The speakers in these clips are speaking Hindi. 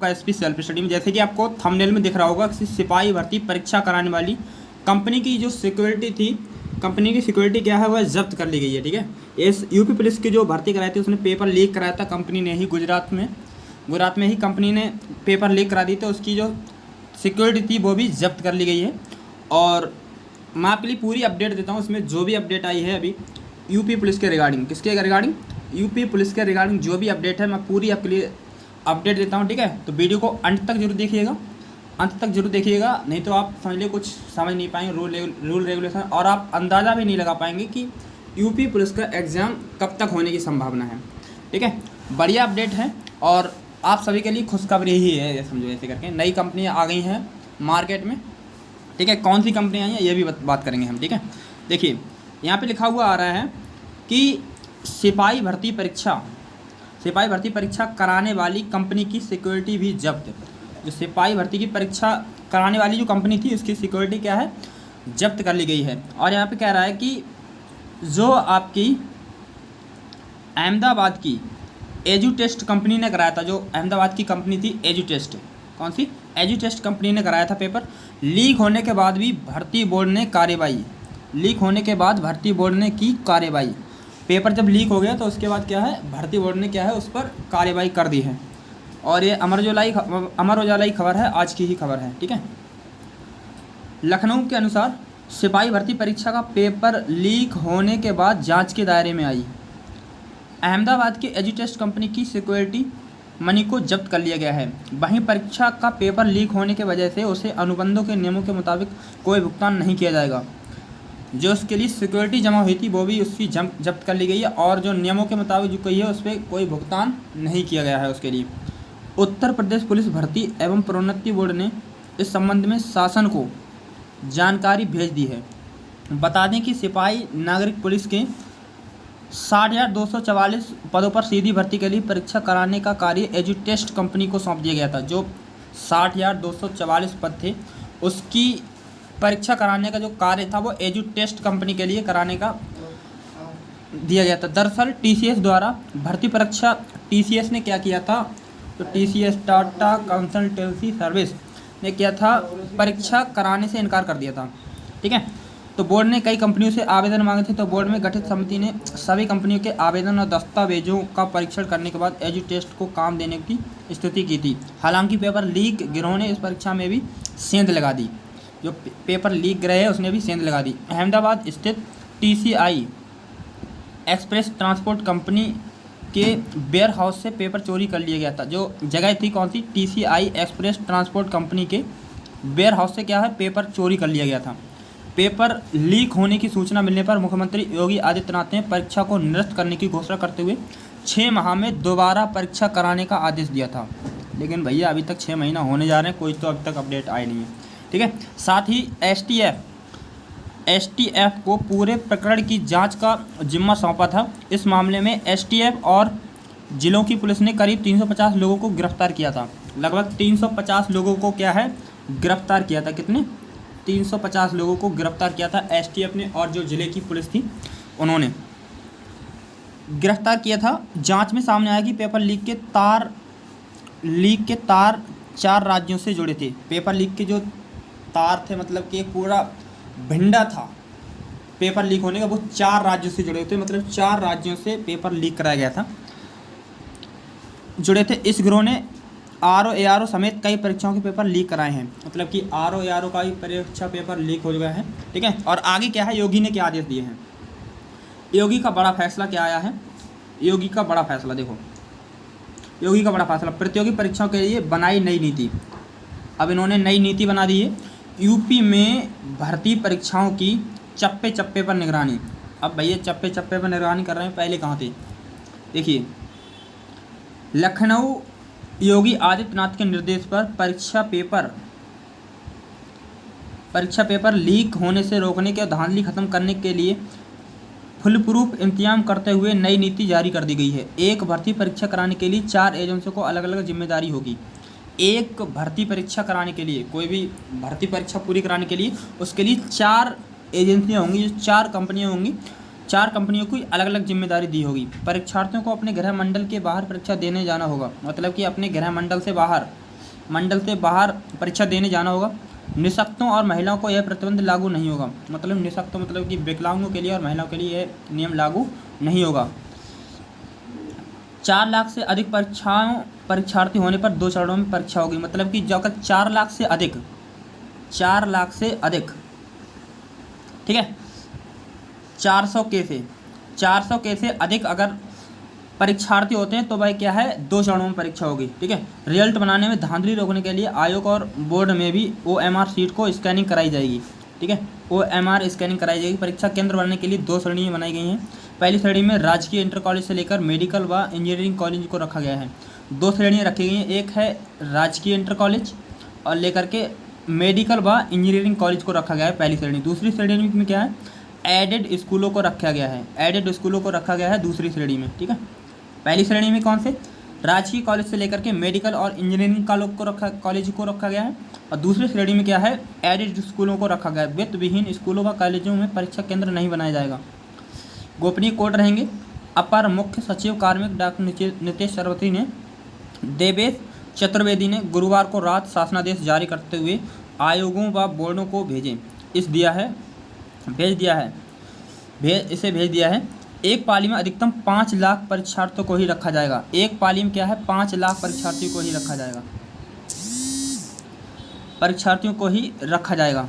का एसपी सेल्फ स्टडी में, जैसे कि आपको थंबनेल में दिख रहा होगा कि सिपाही भर्ती परीक्षा कराने वाली कंपनी की जो सिक्योरिटी थी, कंपनी की सिक्योरिटी क्या है वह जब्त कर ली गई है। ठीक है, इस यूपी पुलिस की जो भर्ती कराई थी उसने पेपर लीक कराया था कंपनी ने ही, गुजरात में ही कंपनी ने पेपर लीक करा दी थी, उसकी जो सिक्योरिटी थी वो भी जब्त कर ली गई है। और मैं आपके लिए पूरी अपडेट देता हूँ, उसमें जो भी अपडेट आई है अभी यूपी पुलिस के रिगार्डिंग, किसके रिगार्डिंग, यूपी पुलिस के रिगार्डिंग जो भी अपडेट है मैं पूरी आपके लिए अपडेट देता हूँ। ठीक है, तो वीडियो को अंत तक जरूर देखिएगा, नहीं तो आप समझ लिए कुछ समझ नहीं पाएंगे रूल रेगुलेशन, और आप अंदाज़ा भी नहीं लगा पाएंगे कि यूपी पुलिस का एग्ज़ाम कब तक होने की संभावना है। ठीक है, बढ़िया अपडेट है और आप सभी के लिए खुशखबरी ही है, ये समझो। ऐसे करके नई कंपनियाँ आ गई हैं मार्केट में। ठीक है, कौन सी कंपनियाँ आई हैं ये भी बात करेंगे हम। ठीक है, देखिए यहाँ पे लिखा हुआ आ रहा है कि सिपाही भर्ती परीक्षा कराने वाली कंपनी की सिक्योरिटी भी जब्त। जो सिपाही भर्ती की परीक्षा कराने वाली जो कंपनी थी उसकी सिक्योरिटी क्या है, जब्त कर ली गई है। और यहाँ पे कह रहा है कि जो आपकी अहमदाबाद की एजुटेस्ट कंपनी ने कराया था, जो अहमदाबाद की कंपनी थी एजुटेस्ट, कौन सी, एजुटेस्ट कंपनी ने कराया था पेपर, लीक होने के बाद भी भर्ती बोर्ड ने की कार्रवाई, पेपर जब लीक हो गया तो उसके बाद क्या है, भर्ती बोर्ड ने क्या है उस पर कार्रवाई कर दी है। और ये अमर उजाला की खबर है, आज की ही खबर है। ठीक है, लखनऊ के अनुसार सिपाही भर्ती परीक्षा का पेपर लीक होने के बाद जांच के दायरे में आई। अहमदाबाद की एजुटेस्ट कंपनी की सिक्योरिटी मनी को जब्त कर लिया गया है। वहीं परीक्षा का पेपर लीक होने की वजह से उसे अनुबंधों के नियमों के मुताबिक कोई भुगतान नहीं किया जाएगा। जो उसके लिए सिक्योरिटी जमा हुई थी वो भी उसकी जब्त कर ली गई है, और जो नियमों के मुताबिक जो कही है उस पर कोई भुगतान नहीं किया गया है उसके लिए। उत्तर प्रदेश पुलिस भर्ती एवं प्रोन्नति बोर्ड ने इस संबंध में शासन को जानकारी भेज दी है। बता दें कि सिपाही नागरिक पुलिस के 60,244 पदों पर सीधी भर्ती के लिए परीक्षा कराने का कार्य एजुटेस्ट कंपनी को सौंप दिया गया था। जो 60,244 पद थे उसकी परीक्षा कराने का जो कार्य था वो एजुटेस्ट कंपनी के लिए कराने का दिया गया था। दरअसल टीसीएस द्वारा भर्ती परीक्षा, टीसीएस ने क्या किया था, तो टीसीएस टाटा कंसल्टेंसी सर्विस ने किया था, परीक्षा कराने से इनकार कर दिया था। ठीक है, तो बोर्ड ने कई कंपनियों से आवेदन मांगे थे, तो बोर्ड में गठित समिति ने सभी कंपनियों के आवेदन और दस्तावेजों का परीक्षण करने के बाद एजुटेस्ट को काम देने की स्थिति की थी। हालांकि पेपर लीक गिरोह ने इस परीक्षा में भी सेंध लगा दी, जो पेपर लीक गिरोह है उसने भी सेंध लगा दी। अहमदाबाद स्थित टीसीआई एक्सप्रेस ट्रांसपोर्ट कंपनी के वेयर हाउस से पेपर चोरी कर लिया गया था। जो जगह थी कौन सी, टीसीआई एक्सप्रेस ट्रांसपोर्ट कंपनी के वेयर हाउस से क्या है, पेपर चोरी कर लिया गया था। पेपर लीक होने की सूचना मिलने पर मुख्यमंत्री योगी आदित्यनाथ ने परीक्षा को निरस्त करने की घोषणा करते हुए 6 माह में दोबारा परीक्षा कराने का आदेश दिया था। लेकिन भैया अभी तक 6 महीना होने जा रहे हैं, कोई तो अभी तक अपडेट आई नहीं है। ठीक है, साथ ही एसटीएफ को पूरे प्रकरण की जांच का जिम्मा सौंपा था। इस मामले में एसटीएफ और जिलों की पुलिस ने करीब 350 लोगों को गिरफ्तार किया था। लगभग 350 लोगों को क्या है, गिरफ्तार किया था। कितने, 350 लोगों को गिरफ्तार किया था एसटीएफ ने, और जो जिले की पुलिस थी उन्होंने गिरफ्तार किया था। जांच में सामने आया कि पेपर लीक के तार 4 राज्यों से जुड़े थे। पेपर लीक के जो तार थे, मतलब कि एक पूरा भिंडा था पेपर लीक होने का, वो 4 राज्यों से जुड़े थे, मतलब 4 राज्यों से पेपर लीक कराया गया था, जुड़े थे। इस गिरोह ने आरओ एआरओ समेत कई परीक्षाओं के पेपर लीक कराए हैं, मतलब कि आरओ एआरओ का भी परीक्षा पेपर लीक हो गया है। ठीक है, और आगे क्या है, योगी ने क्या आदेश दिए हैं, योगी का बड़ा फैसला क्या आया है, योगी का बड़ा फैसला देखो, योगी का बड़ा फैसला, प्रतियोगी परीक्षाओं के लिए बनाई नई नीति। अब इन्होंने नई नीति बना दी है, यूपी में भर्ती परीक्षाओं की चप्पे चप्पे पर निगरानी। अब भैया चप्पे चप्पे पर निगरानी कर रहे हैं, पहले कहाँ थे, देखिए लखनऊ योगी आदित्यनाथ के निर्देश पर परीक्षा पेपर लीक होने से रोकने के और धांधली खत्म करने के लिए फुल प्रूफ इंतजाम करते हुए नई नीति जारी कर दी गई है। एक भर्ती परीक्षा कराने के लिए 4 एजेंसियों को अलग अलग जिम्मेदारी होगी। एक भर्ती परीक्षा कराने के लिए, कोई भी भर्ती परीक्षा पूरी कराने के लिए उसके लिए 4 एजेंसियाँ होंगी, 4 कंपनियाँ होंगी, 4 कंपनियों को अलग अलग जिम्मेदारी दी होगी। परीक्षार्थियों को अपने गृह मंडल के बाहर परीक्षा देने जाना होगा, मतलब कि अपने गृह मंडल से बाहर मंडल से बाहर परीक्षा देने जाना होगा। निःशक्तों और महिलाओं को यह प्रतिबंध लागू नहीं होगा। मतलब निःशक्तों मतलब कि विकलांगों के लिए और महिलाओं के लिए यह नियम लागू नहीं होगा। 4 लाख से अधिक परीक्षार्थी होने पर 2 चरणों में परीक्षा होगी। मतलब कि जो अगर 4 लाख से अधिक, ठीक है, 400 के से अधिक अगर परीक्षार्थी होते हैं तो भाई क्या है, 2 चरणों में परीक्षा होगी। ठीक है। रिजल्ट बनाने में धांधली रोकने के लिए आयोग और बोर्ड में भी OMR शीट को स्कैनिंग कराई जाएगी। ठीक है, OMR स्कैनिंग कराई जाएगी। परीक्षा केंद्र बनने के लिए 2 श्रेणियाँ बनाई गई हैं। पहली श्रेणी में राजकीय इंटर कॉलेज से लेकर मेडिकल व इंजीनियरिंग कॉलेज को रखा गया है। 2 श्रेणियाँ रखी गई हैं, एक है राजकीय इंटर कॉलेज और लेकर के मेडिकल व इंजीनियरिंग कॉलेज को रखा गया है पहली श्रेणी। दूसरी श्रेणी में क्या है, एडेड स्कूलों को रखा गया है दूसरी श्रेणी में। ठीक है, पहली श्रेणी में कौन से, राजकीय कॉलेज से लेकर के मेडिकल और इंजीनियरिंग कॉलेज को रखा गया है। और दूसरी श्रेणी में क्या है, एडेड स्कूलों को रखा गया है। वित्त विहीन स्कूलों व कॉलेजों में परीक्षा केंद्र नहीं बनाया जाएगा। गोपनीय कोड रहेंगे। अपर मुख्य सचिव कार्मिक डॉक्टर नितेश सरवती ने देवेश चतुर्वेदी ने गुरुवार को रात शासनादेश जारी करते हुए आयोगों व बोर्डों को भेज दिया है। एक पाली में अधिकतम 5 लाख परीक्षार्थियों को ही रखा जाएगा। एक पाली में क्या है, 5 लाख परीक्षार्थियों को ही रखा जाएगा।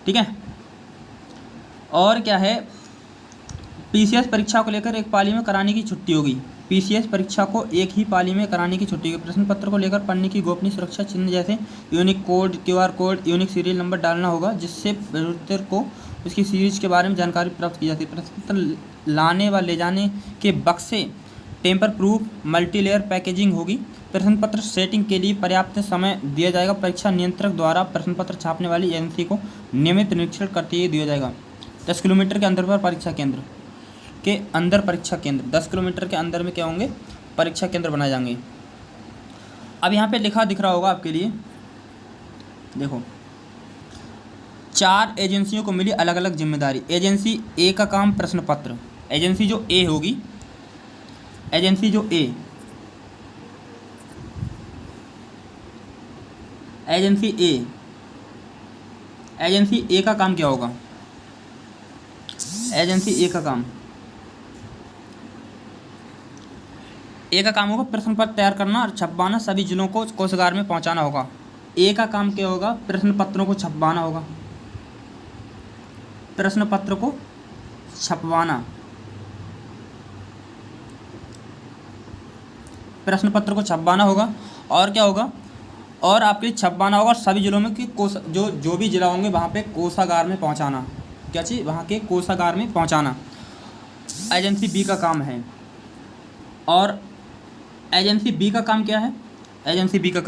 ठीक है। और क्या है, PCS परीक्षा को लेकर एक पाली में कराने की छुट्टी होगी। PCS परीक्षा को एक ही पाली में कराने की छुट्टी होगी। प्रश्न पत्र को लेकर पढ़ने की गोपनीय सुरक्षा चिन्ह जैसे unique code, QR code, unique serial number डालना होगा, जिससे विद्यार्थी को उसकी सीरीज के बारे में जानकारी प्राप्त की जाती है। प्रश्न पत्र लाने व ले जाने के बक्से टेम्पर प्रूफ मल्टीलेयर पैकेजिंग होगी। प्रश्न पत्र सेटिंग के लिए पर्याप्त समय दिया जाएगा। परीक्षा नियंत्रक द्वारा प्रश्न पत्र छापने वाली एजेंसी को नियमित निरीक्षण करते हुए दिया जाएगा। 10 किलोमीटर के अंदर पर परीक्षा केंद्र 10 किलोमीटर के अंदर में क्या होंगे, परीक्षा केंद्र बनाए जाएंगे। अब यहाँ पे लिखा दिख रहा होगा आपके लिए, देखो 4 एजेंसियों को मिली अलग अलग जिम्मेदारी। एजेंसी ए का काम प्रश्न पत्र, एजेंसी जो ए होगी, एजेंसी ए का काम क्या होगा, एजेंसी ए का काम होगा प्रश्न पत्र तैयार करना और छपवाना, सभी जिलों को कोषागार में पहुंचाना होगा। ए का काम क्या होगा, प्रश्न पत्रों को छपवाना होगा, प्रश्न पत्र को छपवाना, होगा। और क्या होगा, और आपके छपवाना होगा। सभी जिलों में कि जो भी जिला होंगे वहाँ पे कोषागार में पहुँचाना, क्या चीज़, वहाँ के कोषागार में पहुँचाना एजेंसी बी का काम है। और एजेंसी बी का काम क्या है, एजेंसी बी का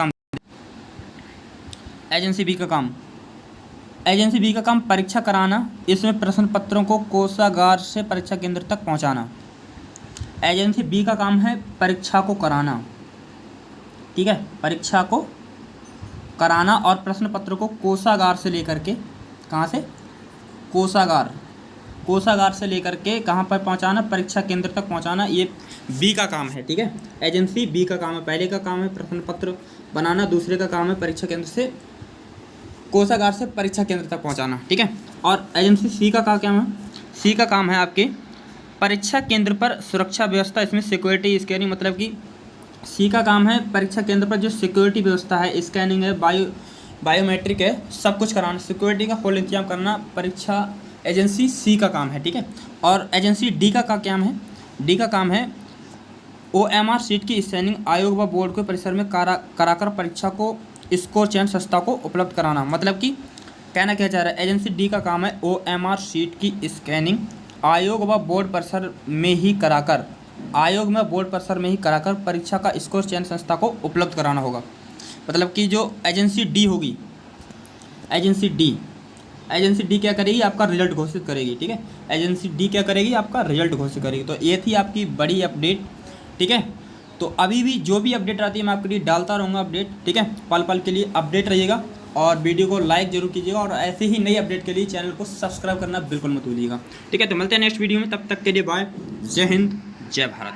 काम परीक्षा कराना, इसमें प्रश्न पत्रों को कोषागार से परीक्षा केंद्र तक पहुंचाना। एजेंसी बी का काम है परीक्षा को कराना। ठीक है, परीक्षा को कराना और प्रश्न पत्रों को कोषागार से लेकर के, कहाँ से, कोषागार से लेकर के कहाँ पर पहुंचाना, परीक्षा केंद्र तक पहुंचाना, ये बी का काम है। ठीक है, एजेंसी बी का काम है। पहले का काम है प्रश्न पत्र बनाना, दूसरे का काम है परीक्षा केंद्र से, कोषागार से परीक्षा केंद्र तक पहुंचाना। ठीक है। और एजेंसी सी का क्या है, सी का काम है आपके परीक्षा केंद्र पर सुरक्षा व्यवस्था, इसमें सिक्योरिटी स्कैनिंग, मतलब कि सी का काम है परीक्षा केंद्र पर जो सिक्योरिटी व्यवस्था है, स्कैनिंग है, बायोमेट्रिक है, सब कुछ कराना, सिक्योरिटी का फुल इंतजाम करना परीक्षा एजेंसी सी का काम है। ठीक है। और एजेंसी डी का काम है, डी का काम है OMR शीट की स्कैनिंग आयोग व बोर्ड के परिसर में कराकर परीक्षा को स्कोर चयन संस्था को उपलब्ध कराना। मतलब कि कहना क्या चाह रहा है, एजेंसी डी का काम है OMR शीट की स्कैनिंग आयोग व बोर्ड परिसर में ही कराकर परीक्षा का स्कोर चयन संस्था को उपलब्ध कराना होगा। मतलब कि जो एजेंसी डी होगी, एजेंसी डी क्या करेगी, आपका रिजल्ट घोषित करेगी। ठीक है, एजेंसी डी क्या करेगी, आपका रिजल्ट घोषित करेगी। तो ये थी आपकी बड़ी अपडेट। ठीक है, तो अभी भी जो भी अपडेट आती है मैं आपके लिए डालता रहूँगा अपडेट। ठीक है, पल पल के लिए अपडेट रहिएगा और वीडियो को लाइक जरूर कीजिएगा और ऐसे ही नई अपडेट के लिए चैनल को सब्सक्राइब करना बिल्कुल मत भूलिएगा। ठीक है, तो मिलते हैं नेक्स्ट वीडियो में, तब तक के लिए बाय, जय हिंद, जय भारत।